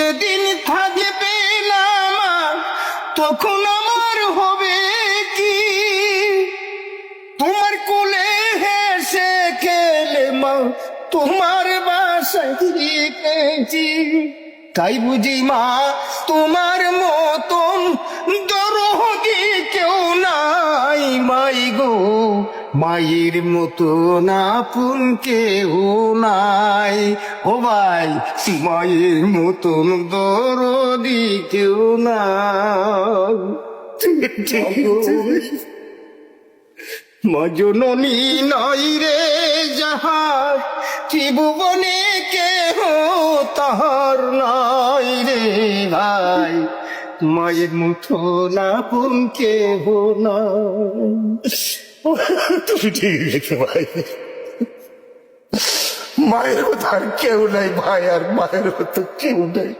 যেদিন থাকবে না মা তখন আমার হবে কি? তোমার কোলে হেসে খেলে মা তোমার বাসায় থেকেছি। তাই বুঝি মা তোমার মতন দরদি কেউ নাই মাই গো, মায়ের মতন আপন কেউ নাই। ও ভাই, মায়ের মতন দরদি কেউ নাই। মা জননী নাই রে যাহার, ত্রিভুবনে কেহ তাহার নাই রে ভাই, মায়ের মতন আপন কেহ নাই। তুমি ঠিক রেখে ভাই, মায়ের মতো আর কেউ নাই ভাই, আর মায়ের মতো কেউ নাই।